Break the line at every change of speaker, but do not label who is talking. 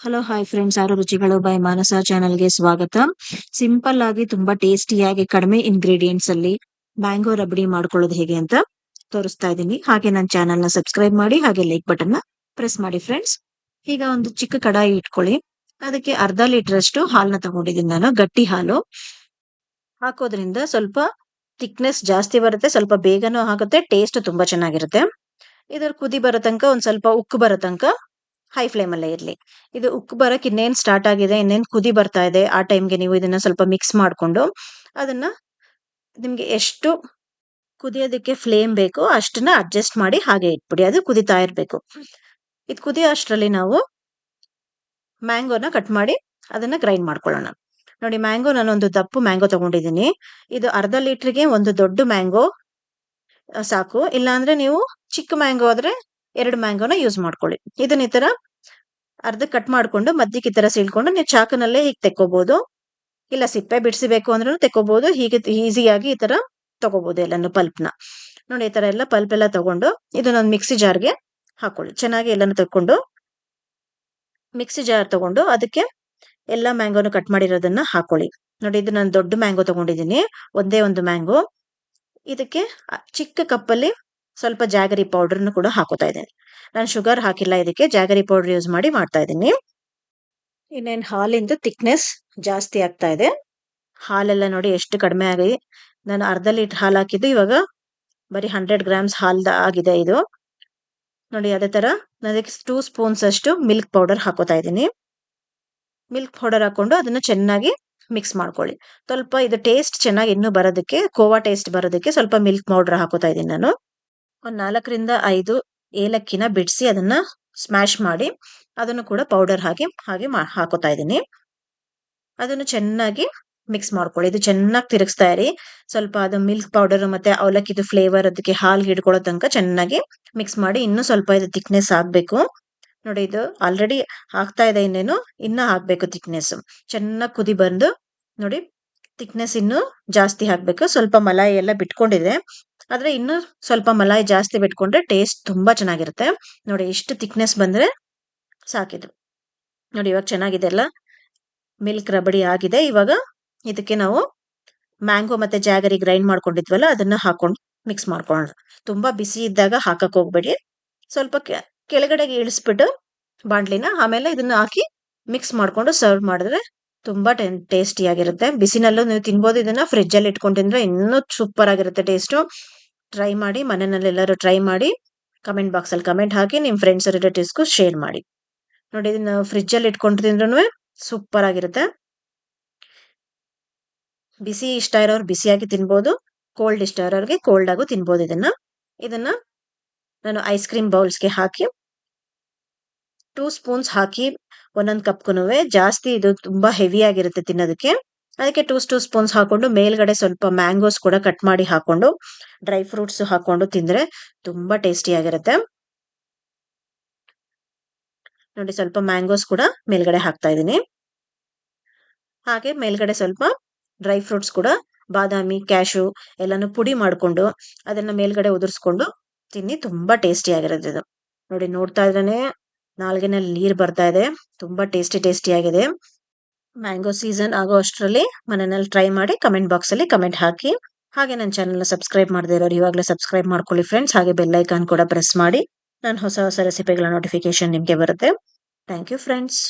Hello hi friends, ಆರು ರುಚಿಗಳು by ಮಾನಸ ಚಾನಲ್ಗೆ ಸ್ವಾಗತ. ಸಿಂಪಲ್ ಆಗಿ ತುಂಬಾ ಟೇಸ್ಟಿಯಾಗಿ ಕಡಿಮೆ ಇಂಗ್ರೀಡಿಯೆಂಟ್ಸ್ ಅಲ್ಲಿ ಮ್ಯಾಂಗೋ ರಬಡಿ ಮಾಡ್ಕೊಳ್ಳೋದು ಹೇಗೆ ಅಂತ ತೋರಿಸ್ತಾ ಇದ್ದೀನಿ. ಹಾಗೆ ನನ್ನ ಚಾನಲ್ ನ ಸಬ್ಸ್ಕ್ರೈಬ್ ಮಾಡಿ, ಹಾಗೆ ಲೈಕ್ ಬಟನ್ ನ ಪ್ರೆಸ್ ಮಾಡಿ ಫ್ರೆಂಡ್ಸ್. ಈಗ ಒಂದು ಚಿಕ್ಕ ಕಡಾಯಿ ಇಟ್ಕೊಳ್ಳಿ. ಅದಕ್ಕೆ ಅರ್ಧ ಲೀಟರ್ ಅಷ್ಟು ಹಾಲನ್ನ ತಗೊಂಡಿದ್ದೀನಿ ನಾನು, ಗಟ್ಟಿ ಹಾಲು. ಹಾಕೋದ್ರಿಂದ ಸ್ವಲ್ಪ ಥಿಕ್ನೆಸ್ ಜಾಸ್ತಿ ಬರುತ್ತೆ, ಸ್ವಲ್ಪ ಬೇಗನೂ ಆಗುತ್ತೆ, ಟೇಸ್ಟ್ ತುಂಬಾ ಚೆನ್ನಾಗಿರುತ್ತೆ. ಇದ್ರ ಕುದಿ ಬರೋ ತನಕ ಒಂದ್ ಸ್ವಲ್ಪ ಉಕ್ಕು ಬರೋ ತನಕ ಹೈ ಫ್ಲೇಮ್ ಅಲ್ಲೇ ಇರ್ಲಿ. ಇದು ಉಕ್ಕು ಬರಕ್ ಇನ್ನೇನ್ ಸ್ಟಾರ್ಟ್ ಆಗಿದೆ, ಇನ್ನೇನ್ ಕುದಿ ಬರ್ತಾ ಇದೆ, ಆ ಟೈಮ್ಗೆ ನೀವು ಇದನ್ನ ಸ್ವಲ್ಪ ಮಿಕ್ಸ್ ಮಾಡ್ಕೊಂಡು ಅದನ್ನ ನಿಮ್ಗೆ ಎಷ್ಟು ಕುದಿಯೋದಕ್ಕೆ ಫ್ಲೇಮ್ ಬೇಕು ಅಷ್ಟನ್ನ ಅಡ್ಜಸ್ಟ್ ಮಾಡಿ ಹಾಗೆ ಇಟ್ಬಿಡಿ. ಅದು ಕುದಿತಾ ಇರ್ಬೇಕು. ಇದು ಕುದಿಯೋ ಅಷ್ಟರಲ್ಲಿ ನಾವು ಮ್ಯಾಂಗೋನ ಕಟ್ ಮಾಡಿ ಅದನ್ನ ಗ್ರೈಂಡ್ ಮಾಡ್ಕೊಳ್ಳೋಣ. ನೋಡಿ, ಮ್ಯಾಂಗೋ ನಾನೊಂದು ದಪ್ಪು ಮ್ಯಾಂಗೋ ತಗೊಂಡಿದ್ದೀನಿ. ಇದು ಅರ್ಧ ಲೀಟರ್ಗೆ ಒಂದು ದೊಡ್ಡ ಮ್ಯಾಂಗೋ ಸಾಕು. ಇಲ್ಲಾಂದ್ರೆ ನೀವು ಚಿಕ್ಕ ಮ್ಯಾಂಗೋ ಆದ್ರೆ 2 ಮ್ಯಾಂಗೋನ ಯೂಸ್ ಮಾಡ್ಕೊಳ್ಳಿ. ಇದನ್ನ ಈ ತರ ಅರ್ಧ ಕಟ್ ಮಾಡ್ಕೊಂಡು ಮಧ್ಯಕ್ಕೆ ಈ ತರ ಸೀಳ್ಕೊಂಡು ನೀವು ಚಾಕನಲ್ಲೇ ಹೀಗೆ ತೆಕ್ಕೋಬಹುದು, ಇಲ್ಲ ಸಿಪ್ಪೆ ಬಿಡಿಸಬೇಕು ಅಂದ್ರೂ ತೆಕ್ಕೋಬಹುದು. ಹೀಗೆ ಈಸಿಯಾಗಿ ಈ ತರ ತಗೋಬಹುದು ಎಲ್ಲಾನು ಪಲ್ಪ್ನ. ನೋಡಿ, ಈ ತರ ಎಲ್ಲ ಪಲ್ಪ್ ಎಲ್ಲ ತಗೊಂಡು ಇದನ್ನೊಂದು ಮಿಕ್ಸಿ ಜಾರ್ಗೆ ಹಾಕೊಳ್ಳಿ. ಚೆನ್ನಾಗಿ ಎಲ್ಲಾನು ತಕೊಂಡು ಮಿಕ್ಸಿ ಜಾರ್ ತಗೊಂಡು ಅದಕ್ಕೆ ಎಲ್ಲಾ ಮ್ಯಾಂಗೋನು ಕಟ್ ಮಾಡಿರೋದನ್ನ ಹಾಕೊಳ್ಳಿ. ನೋಡಿ, ಇದು ನಾನು ದೊಡ್ಡ ಮ್ಯಾಂಗೋ ತಗೊಂಡಿದ್ದೀನಿ, ಒಂದೇ ಒಂದು ಮ್ಯಾಂಗೋ. ಇದಕ್ಕೆ ಚಿಕ್ಕ ಕಪ್ಪಲ್ಲಿ ಸ್ವಲ್ಪ ಜಾಗರಿ ಪೌಡರ್ನು ಕೂಡ ಹಾಕೋತಾ ಇದ್ದೀನಿ. ನಾನು ಶುಗರ್ ಹಾಕಿಲ್ಲ, ಇದಕ್ಕೆ ಜಾಗರಿ ಪೌಡರ್ ಯೂಸ್ ಮಾಡಿ ಮಾಡ್ತಾ ಇದ್ದೀನಿ. ಇನ್ನೇನು ಹಾಲಿಂದ ಥಿಕ್ನೆಸ್ ಜಾಸ್ತಿ ಆಗ್ತಾ ಇದೆ. ಹಾಲೆಲ್ಲ ನೋಡಿ ಎಷ್ಟು ಕಡಿಮೆ ಆಗಿ, ನಾನು ಅರ್ಧ ಲೀಟರ್ ಹಾಲು ಹಾಕಿದ್ದು ಇವಾಗ ಬರೀ 100 ಗ್ರಾಮ್ಸ್ ಹಾಲ್ ಆಗಿದೆ ಇದು. ನೋಡಿ, ಅದೇ ತರ ಅದಕ್ಕೆ 2 ಸ್ಪೂನ್ಸ್ ಅಷ್ಟು ಮಿಲ್ಕ್ ಪೌಡರ್ ಹಾಕೋತಾ ಇದ್ದೀನಿ. ಮಿಲ್ಕ್ ಪೌಡರ್ ಹಾಕೊಂಡು ಅದನ್ನ ಚೆನ್ನಾಗಿ ಮಿಕ್ಸ್ ಮಾಡ್ಕೊಳ್ಳಿ. ಸ್ವಲ್ಪ ಇದು ಟೇಸ್ಟ್ ಚೆನ್ನಾಗಿ ಇನ್ನೂ ಬರೋದಕ್ಕೆ, ಕೋವಾ ಟೇಸ್ಟ್ ಬರೋದಕ್ಕೆ ಸ್ವಲ್ಪ ಮಿಲ್ಕ್ ಪೌಡರ್ ಹಾಕೋತಾ ಇದ್ದೀನಿ ನಾನು. ಒಂದ್ 4ರಿಂದ 5 ಏಲಕ್ಕಿನ ಬಿಡಿಸಿ ಅದನ್ನ ಸ್ಮ್ಯಾಶ್ ಮಾಡಿ ಅದನ್ನು ಕೂಡ ಪೌಡರ್ ಹಾಗೆ ಹಾಕೋತಾ ಇದ್ದೀನಿ. ಅದನ್ನು ಚೆನ್ನಾಗಿ ಮಿಕ್ಸ್ ಮಾಡ್ಕೊಳ್ಳಿ. ಇದು ಚೆನ್ನಾಗಿ ತಿರುಗಿಸ್ತಾ ಇರಿ. ಸ್ವಲ್ಪ ಅದು ಮಿಲ್ಕ್ ಪೌಡರ್ ಮತ್ತೆ ಅವಲಕ್ಕಿದು ಫ್ಲೇವರ್ ಅದಕ್ಕೆ ಹಾಲ್ಗೆ ಹಿಡ್ಕೊಳ್ಳೋ ತನಕ ಚೆನ್ನಾಗಿ ಮಿಕ್ಸ್ ಮಾಡಿ. ಇನ್ನೂ ಸ್ವಲ್ಪ ಇದು ಥಿಕ್ನೆಸ್ ಆಗ್ಬೇಕು. ನೋಡಿ, ಇದು ಆಲ್ರೆಡಿ ಆಗ್ತಾ ಇದೆ, ಇನ್ನ ಆಗ್ಬೇಕು ಥಿಕ್ನೆಸ್. ಚೆನ್ನಾಗಿ ಕುದಿ ಬಂದು ನೋಡಿ, ಥಿಕ್ನೆಸ್ ಇನ್ನು ಜಾಸ್ತಿ ಆಗ್ಬೇಕು. ಸ್ವಲ್ಪ ಮಲಾಯಿ ಎಲ್ಲ ಬಿಟ್ಕೊಂಡಿದೆ, ಆದ್ರೆ ಇನ್ನು ಸ್ವಲ್ಪ ಮಲಾಯಿ ಜಾಸ್ತಿ ಬಿಟ್ಕೊಂಡ್ರೆ ಟೇಸ್ಟ್ ತುಂಬಾ ಚೆನ್ನಾಗಿರುತ್ತೆ. ನೋಡಿ, ಇಷ್ಟು ಥಿಕ್ನೆಸ್ ಬಂದ್ರೆ ಸಾಕಿದು. ನೋಡಿ, ಇವಾಗ ಚೆನ್ನಾಗಿದೆ ಎಲ್ಲ, ಮಿಲ್ಕ್ ರಬಡಿ ಆಗಿದೆ. ಇವಾಗ ಇದಕ್ಕೆ ನಾವು ಮ್ಯಾಂಗೋ ಮತ್ತೆ ಜಾಗರಿ ಗ್ರೈಂಡ್ ಮಾಡ್ಕೊಂಡಿದ್ವಲ್ಲ ಅದನ್ನ ಹಾಕೊಂಡು ಮಿಕ್ಸ್ ಮಾಡ್ಕೊಳ್ಳೋಣ. ತುಂಬಾ ಬಿಸಿ ಇದ್ದಾಗ ಹಾಕಕ್ ಹೋಗ್ಬೇಡಿ, ಸ್ವಲ್ಪ ಕೆಳಗಡೆಗೆ ಇಳಿಸ್ಬಿಟ್ಟು ಬಾಂಡ್ಲಿನ ಆಮೇಲೆ ಇದನ್ನ ಹಾಕಿ ಮಿಕ್ಸ್ ಮಾಡ್ಕೊಂಡು ಸರ್ವ್ ಮಾಡಿದ್ರೆ ತುಂಬಾ ಟೇಸ್ಟಿ ಆಗಿರುತ್ತೆ. ಬಿಸಿನಲ್ಲೂ ನೀವು ತಿನ್ಬೋದು ಇದನ್ನ, ಫ್ರಿಜ್ ಅಲ್ಲಿ ಇಟ್ಕೊಂಡು ತಿಂದ್ರೆ ಇನ್ನೂ ಸೂಪರ್ ಆಗಿರುತ್ತೆ ಟೇಸ್ಟು. ಟ್ರೈ ಮಾಡಿ, ಮನೆಯಲ್ಲಿ ಎಲ್ಲರೂ ಟ್ರೈ ಮಾಡಿ, ಕಮೆಂಟ್ ಬಾಕ್ಸ್ ಅಲ್ಲಿ ಕಮೆಂಟ್ ಹಾಕಿ ನಿಮ್ ಫ್ರೆಂಡ್ಸ್ ರಿಲೇಟಿವ್ಸ್ಗೂ ಶೇರ್ ಮಾಡಿ. ನೋಡಿ, ಇದನ್ನ ಫ್ರಿಜ್ ಅಲ್ಲಿ ಇಟ್ಕೊಂಡು ತಿಂದ್ರೂ ಸೂಪರ್ ಆಗಿರುತ್ತೆ. ಬಿಸಿ ಇಷ್ಟ ಇರೋರು ಬಿಸಿಯಾಗಿ ತಿನ್ಬೋದು, ಕೋಲ್ಡ್ ಇಷ್ಟ ಇರೋರಿಗೆ ಕೋಲ್ಡ್ ಆಗು ತಿನ್ಬೋದು. ಇದನ್ನ ನಾನು ಐಸ್ ಕ್ರೀಮ್ ಬೌಲ್ಸ್ಗೆ ಹಾಕಿ 2 ಸ್ಪೂನ್ಸ್ ಹಾಕಿ ಒಂದೊಂದು ಕಪ್ಗುನುವೆ. ಜಾಸ್ತಿ ಇದು ತುಂಬಾ ಹೆವಿ ಆಗಿರುತ್ತೆ ತಿನ್ನೋದಕ್ಕೆ, ಅದಕ್ಕೆ 2 ಸ್ಪೂನ್ಸ್ ಹಾಕೊಂಡು ಮೇಲ್ಗಡೆ ಸ್ವಲ್ಪ ಮ್ಯಾಂಗೋಸ್ ಕೂಡ ಕಟ್ ಮಾಡಿ ಹಾಕೊಂಡು ಡ್ರೈ ಫ್ರೂಟ್ಸ್ ಹಾಕೊಂಡು ತಿಂದ್ರೆ ತುಂಬಾ ಟೇಸ್ಟಿ ಆಗಿರುತ್ತೆ. ನೋಡಿ, ಸ್ವಲ್ಪ ಮ್ಯಾಂಗೋಸ್ ಕೂಡ ಮೇಲ್ಗಡೆ ಹಾಕ್ತಾ ಇದ್ದೀನಿ. ಹಾಗೆ ಮೇಲ್ಗಡೆ ಸ್ವಲ್ಪ ಡ್ರೈ ಫ್ರೂಟ್ಸ್ ಕೂಡ, ಬಾದಾಮಿ, ಕ್ಯಾಶು ಎಲ್ಲಾನು ಪುಡಿ ಮಾಡ್ಕೊಂಡು ಅದನ್ನ ಮೇಲ್ಗಡೆ ಉದುರಿಸ್ಕೊಂಡು ತಿನ್ನಿ, ತುಂಬಾ ಟೇಸ್ಟಿ ಆಗಿರುತ್ತೆ ಇದು. ನೋಡಿ, ನೋಡ್ತಾ ಇದ್ರೇನೆ ನಾಲ್ಗೆನಲ್ಲಿ ನೀರ್ ಬರ್ತಾ ಇದೆ. ತುಂಬಾ ಟೇಸ್ಟಿ ಆಗಿದೆ. ಮ್ಯಾಂಗೋ ಸೀಸನ್ ಆಗೋ ಅಷ್ಟರಲ್ಲಿ ಮನೆಯಲ್ಲಿ ಟ್ರೈ ಮಾಡಿ ಕಮೆಂಟ್ ಬಾಕ್ಸ್ ಅಲ್ಲಿ ಕಮೆಂಟ್ ಹಾಕಿ. ಹಾಗೆ ನನ್ನ ಚಾನಲ್ ನ ಸಬ್ಸ್ಕ್ರೈಬ್ ಮಾಡದೇ ಇರೋರು ಇವಾಗಲೇ ಸಬ್ಸ್ಕ್ರೈಬ್ ಮಾಡ್ಕೊಳ್ಳಿ ಫ್ರೆಂಡ್ಸ್. ಹಾಗೆ ಬೆಲ್ ಐಕಾನ್ ಕೂಡ ಪ್ರೆಸ್ ಮಾಡಿ, ನಾನು ಹೊಸ ರೆಸಿಪಿಗಳ ನೋಟಿಫಿಕೇಶನ್ ನಿಮ್ಗೆ ಬರುತ್ತೆ. Thank you friends.